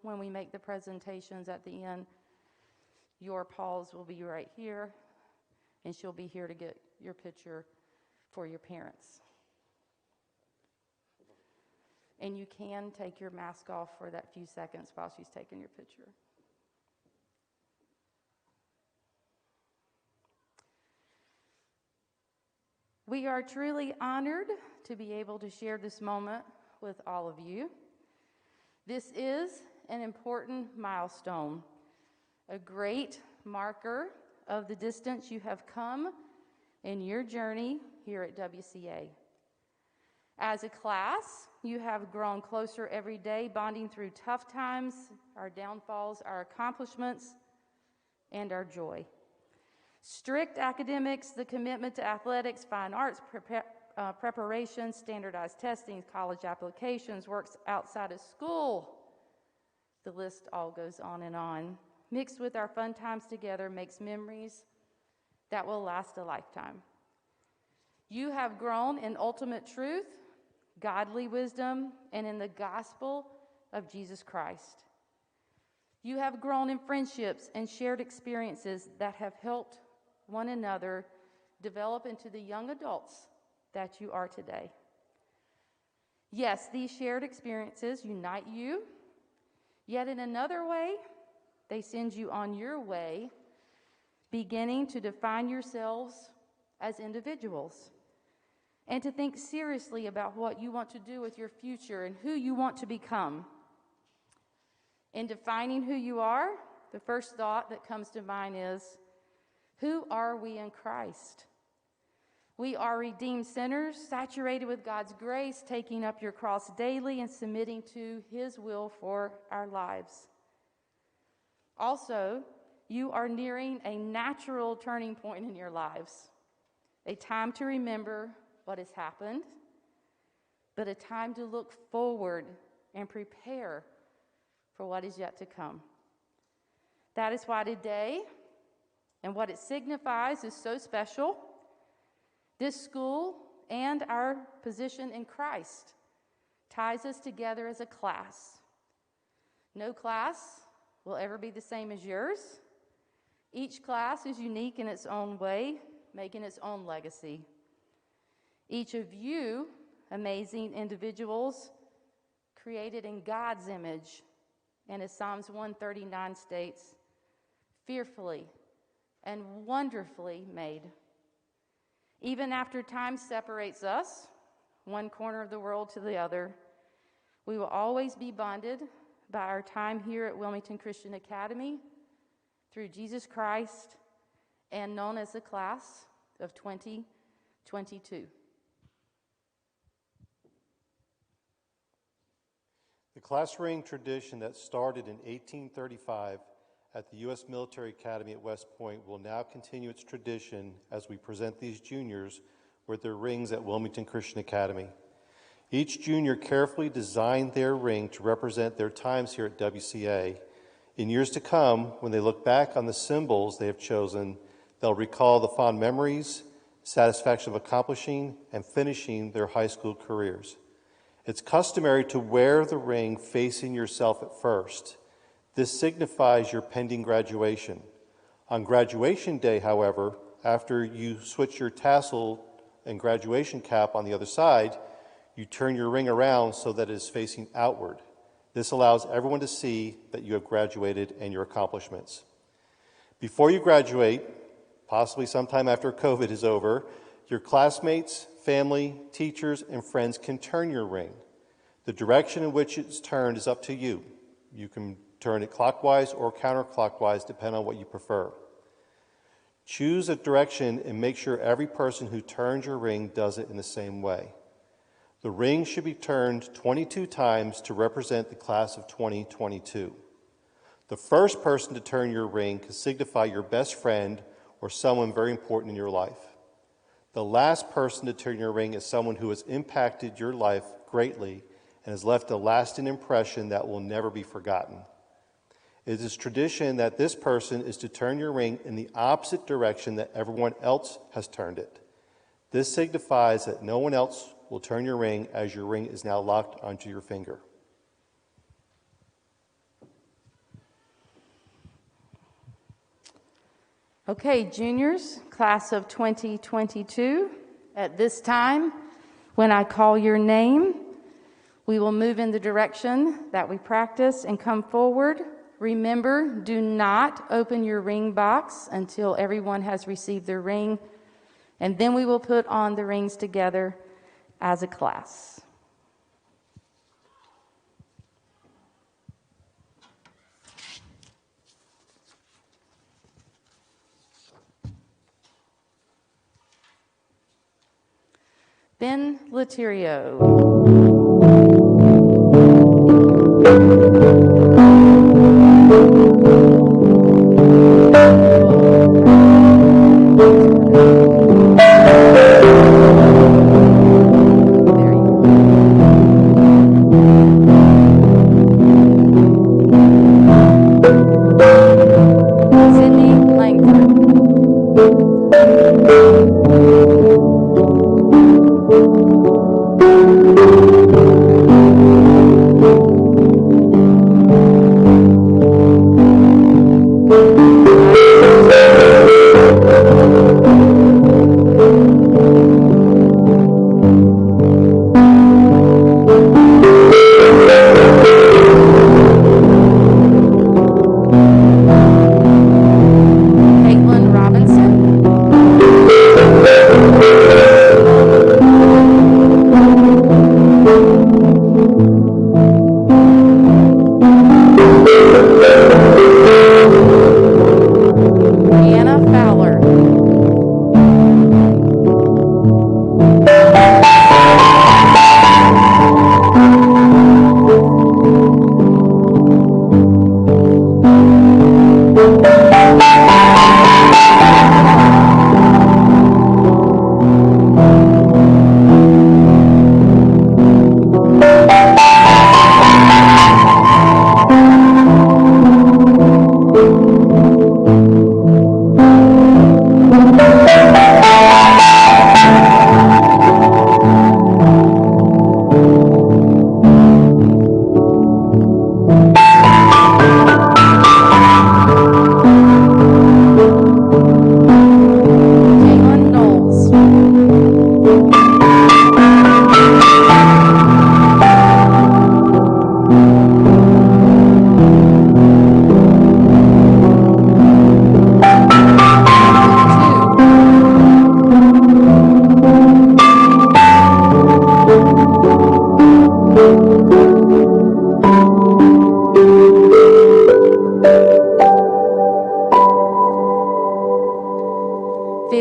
When we make the presentations at the end, your Pauls will be right here, and she'll be here to get your picture for your parents. And you can take your mask off for that few seconds while she's taking your picture. We are truly honored to be able to share this moment with all of you. This is an important milestone, a great marker of the distance you have come in your journey here at WCA. As a class, you have grown closer every day, bonding through tough times, our downfalls, our accomplishments, and our joy. Strict academics, the commitment to athletics, fine arts, preparation, standardized testing, college applications, works outside of school. The list all goes on, mixed with our fun times together, makes memories that will last a lifetime. You have grown in ultimate truth, godly wisdom, and in the gospel of Jesus Christ. You have grown in friendships and shared experiences that have helped one another develop into the young adults that you are today. Yes, these shared experiences unite you. Yet in another way, they send you on your way, beginning to define yourselves as individuals and to think seriously about what you want to do with your future and who you want to become. In defining who you are, the first thought that comes to mind is, who are we in Christ? We are redeemed sinners, saturated with God's grace, taking up your cross daily and submitting to His will for our lives. Also, you are nearing a natural turning point in your lives, a time to remember what has happened, but a time to look forward and prepare for what is yet to come. That is why today, and what it signifies, is so special. This school and our position in Christ ties us together as a class. No class will ever be the same as yours. Each class is unique in its own way, making its own legacy. Each of you, amazing individuals, created in God's image, and as Psalms 139 states, fearfully and wonderfully made. Even after time separates us, one corner of the world to the other, we will always be bonded by our time here at Wilmington Christian Academy through Jesus Christ and known as the class of 2022. The class ring tradition that started in 1835 at the U.S. Military Academy at West Point will now continue its tradition as we present these juniors with their rings at Wilmington Christian Academy. Each junior carefully designed their ring to represent their times here at WCA. In years to come, when they look back on the symbols they have chosen, they'll recall the fond memories, satisfaction of accomplishing and finishing their high school careers. It's customary to wear the ring facing yourself at first. This signifies your pending graduation. On graduation day, however, after you switch your tassel and graduation cap on the other side, you turn your ring around so that it is facing outward. This allows everyone to see that you have graduated and your accomplishments. Before you graduate, possibly sometime after COVID is over, your classmates, family, teachers, and friends can turn your ring. The direction in which it's turned is up to you. You can turn it clockwise or counterclockwise, depending on what you prefer. Choose a direction and make sure every person who turns your ring does it in the same way. The ring should be turned 22 times to represent the class of 2022. The first person to turn your ring can signify your best friend or someone very important in your life. The last person to turn your ring is someone who has impacted your life greatly and has left a lasting impression that will never be forgotten. It is tradition that this person is to turn your ring in the opposite direction that everyone else has turned it. This signifies that no one else will turn your ring, as your ring is now locked onto your finger. Okay, juniors, class of 2022, at this time, when I call your name, we will move in the direction that we practice and come forward. Remember, do not open your ring box until everyone has received their ring, and then we will put on the rings together as a class. Ben Laterio.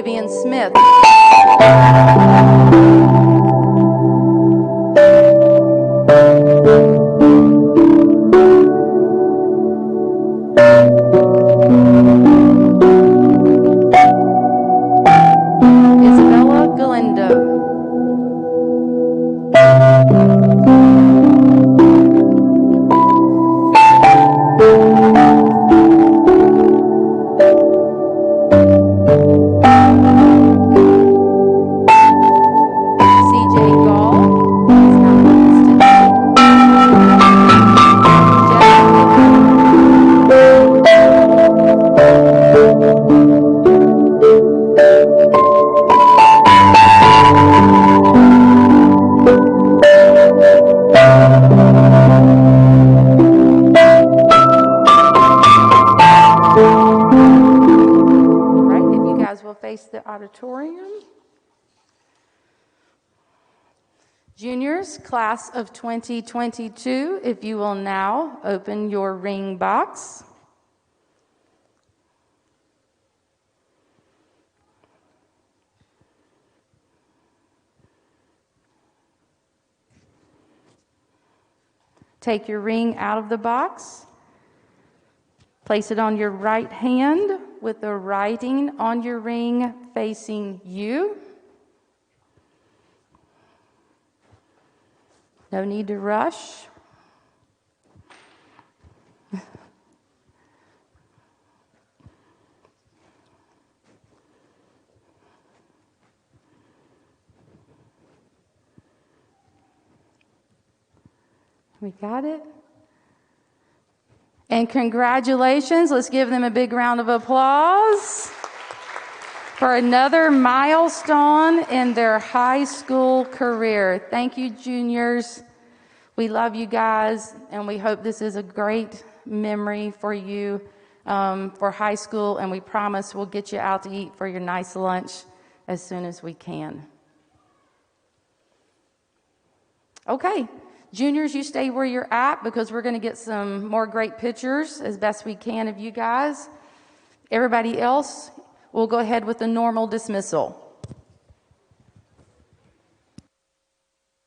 Vivian Smith. Isabella Galindo. CJ Gall is not with us today. All right, if you guys will face the auditorium. Juniors, class of 2022, if you will now open your ring box. Take your ring out of the box. Place it on your right hand with the writing on your ring facing you. No need to rush. We got it? And congratulations. Let's give them a big round of applause for another milestone in their high school career. Thank you, juniors. We love you guys, and we hope this is a great memory for you for high school, and we promise we'll get you out to eat for your nice lunch as soon as we can. Okay. Juniors, you stay where you're at because we're going to get some more great pictures as best we can of you guys. Everybody else, we'll go ahead with the normal dismissal.